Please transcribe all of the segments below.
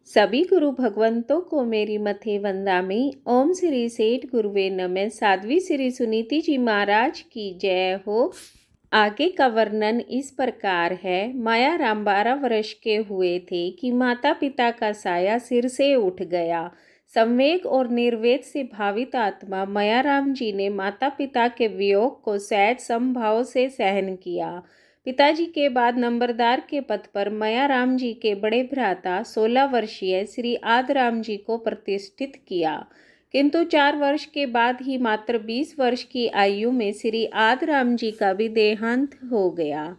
सभी गुरु भगवंतों को मेरी मथे वंदामी। ओम श्री सेठ गुरुवे नमः। साध्वी श्री सुनीति जी महाराज की जय हो। आगे का वर्णन इस प्रकार है। माया राम 12 वर्ष के हुए थे कि माता पिता का साया सिर से उठ गया। संवेग और निर्वेद से भावित आत्मा माया राम जी ने माता पिता के वियोग को सहज समभाव से सहन किया। पिताजी के बाद नंबरदार के पद पर माया राम जी के बड़े भ्राता 16 वर्षीय श्री आदराम जी को प्रतिष्ठित किया, किंतु 4 वर्ष के बाद ही मात्र 20 वर्ष की आयु में श्री आदराम जी का भी देहांत हो गया।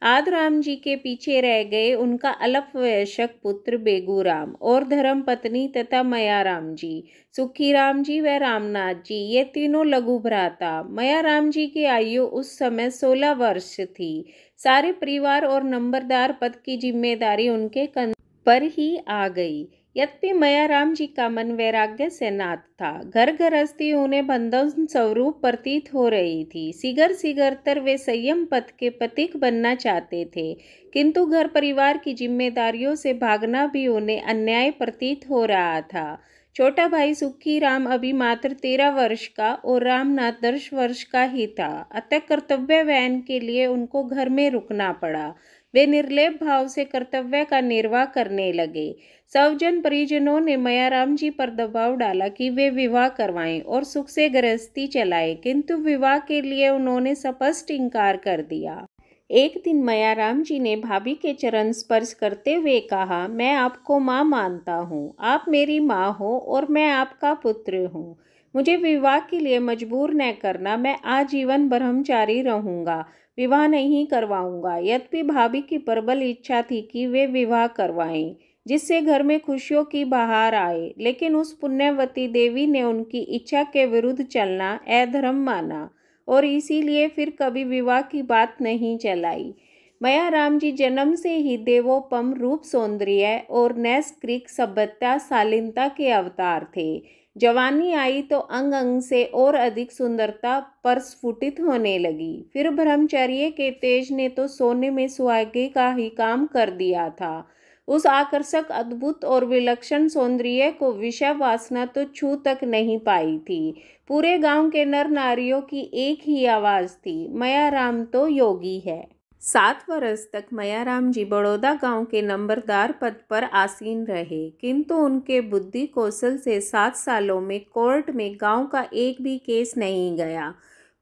आदराम जी के पीछे रह गए उनका अल्पवयस्क पुत्र बेगूराम और धर्म पत्नी तथा मयाराम जी, सुखीराम जी व रामनाथ जी, ये तीनों लघु भ्राता। मयाराम जी की आयु उस समय 16 वर्ष थी। सारे परिवार और नंबरदार पद की जिम्मेदारी उनके कंधे पर ही आ गई। यद्यपि मयाराम जी का मन वैराग्य से नाथ था। घर गृहस्थी उन्हें बंधन स्वरूप प्रतीत हो रही थी। सिगर वे संयम पथ के प्रतीक बनना चाहते थे, किंतु घर परिवार की जिम्मेदारियों से भागना भी उन्हें अन्याय प्रतीत हो रहा था। छोटा भाई सुखी राम अभी मात्र 13 वर्ष का और रामनाथ 10 वर्ष का ही था, अतः कर्तव्य वहन के लिए उनको घर में रुकना पड़ा। वे निर्लेप भाव से कर्तव्य का निर्वाह करने लगे। स्वजन परिजनों ने मयाराम जी पर दबाव डाला कि वे विवाह करवाएं और सुख से गृहस्थी चलाएं, किंतु विवाह के लिए उन्होंने स्पष्ट इनकार कर दिया। एक दिन मयाराम जी ने भाभी के चरण स्पर्श करते हुए कहा, मैं आपको माँ मानता हूँ, आप मेरी माँ हो और मैं आपका पुत्र हूँ। मुझे विवाह के लिए मजबूर न करना, मैं आजीवन ब्रह्मचारी रहूँगा, विवाह नहीं करवाऊंगा। यद्यपि भाभी की प्रबल इच्छा थी कि वे विवाह करवाएं, जिससे घर में खुशियों की बहार आए, लेकिन उस पुण्यवती देवी ने उनकी इच्छा के विरुद्ध चलना अधर्म माना और इसीलिए फिर कभी विवाह की बात नहीं चलाई। मयाराम जी जन्म से ही देवोपम रूप सौंदर्य और नैसर्गिक सभ्यता शालीनता के अवतार थे। जवानी आई तो अंग अंग से और अधिक सुंदरता प्रस्फुटित होने लगी। फिर ब्रह्मचर्य के तेज ने तो सोने में सुहागे का ही काम कर दिया था। उस आकर्षक, अद्भुत और विलक्षण सौंदर्य को विषय वासना तो छू तक नहीं पाई थी। पूरे गांव के नर नारियों की एक ही आवाज थी, मयाराम तो योगी है। 7 वर्ष तक मयाराम जी बड़ौदा गांव के नंबरदार पद पर आसीन रहे, किंतु उनके बुद्धि कौशल से 7 सालों में कोर्ट में गांव का एक भी केस नहीं गया।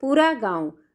पूरा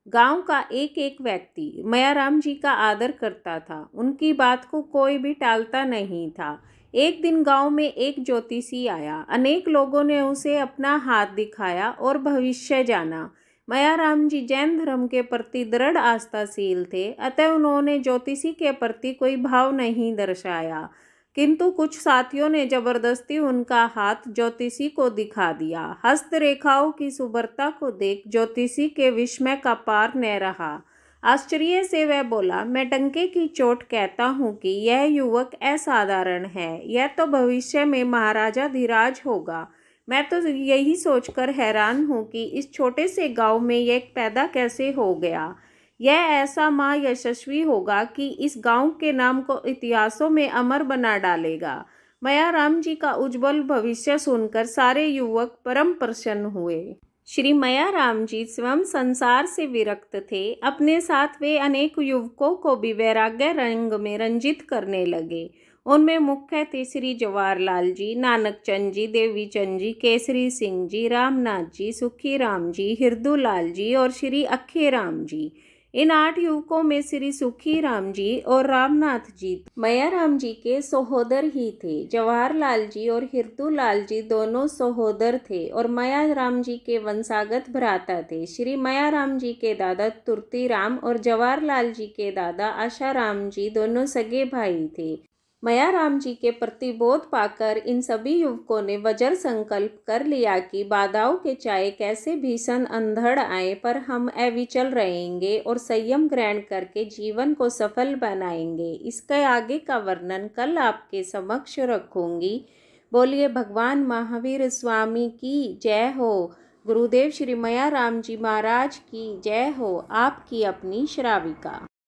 गांव का एक एक व्यक्ति मयाराम जी का आदर करता था। उनकी बात को कोई भी टालता नहीं था। एक दिन गांव में एक ज्योतिषी आया। अनेक लोगों ने उसे अपना हाथ दिखाया और भविष्य जाना। मयाराम जी जैन धर्म के प्रति दृढ़ आस्थाशील थे, अतः उन्होंने ज्योतिषी के प्रति कोई भाव नहीं दर्शाया, किंतु कुछ साथियों ने जबरदस्ती उनका हाथ ज्योतिषी को दिखा दिया। हस्तरेखाओं की सुभरता को देख ज्योतिषी के विस्मय का पार न रहा। आश्चर्य से वह बोला, मैं डंके की चोट कहता हूँ कि यह युवक असाधारण है, यह तो भविष्य में महाराजा धीराज होगा। मैं तो यही सोचकर हैरान हूँ कि इस छोटे से गांव में यह पैदा कैसे हो गया। यह ऐसा माँ यशस्वी होगा कि इस गांव के नाम को इतिहासों में अमर बना डालेगा। मयाराम जी का उज्जवल भविष्य सुनकर सारे युवक परम प्रसन्न हुए। श्री मयाराम जी स्वयं संसार से विरक्त थे। अपने साथ वे अनेक युवकों को भी वैराग्य रंग में रंजित करने लगे। उनमें मुख्य थे श्री जवाहरलाल जी, नानक चंद जी, देवी चंद जी, केसरी सिंह जी, रामनाथ जी, सुखी राम जी, हिरदूलाल जी और श्री अखे राम जी। इन 8 युवकों में श्री सुखी राम जी और रामनाथ जी मयाराम जी के सहोदर ही थे। जवाहरलाल जी और हिरदूलाल जी दोनों सहोदर थे और मयाराम जी के वंशागत भ्राता थे। श्री मयाराम जी के दादा तुर्तीराम और जवाहरलाल जी के दादा आशाराम जी दोनों सगे भाई थे। मयाराम जी के प्रति बोध पाकर इन सभी युवकों ने वज्र संकल्प कर लिया कि बाधाओं के चाहे कैसे भीषण अंधड़ आए, पर हम अविचल रहेंगे और संयम ग्रहण करके जीवन को सफल बनाएंगे। इसके आगे का वर्णन कल आपके समक्ष रखूंगी। बोलिए भगवान महावीर स्वामी की जय हो। गुरुदेव श्री मयाराम जी महाराज की जय हो। आपकी अपनी श्राविका।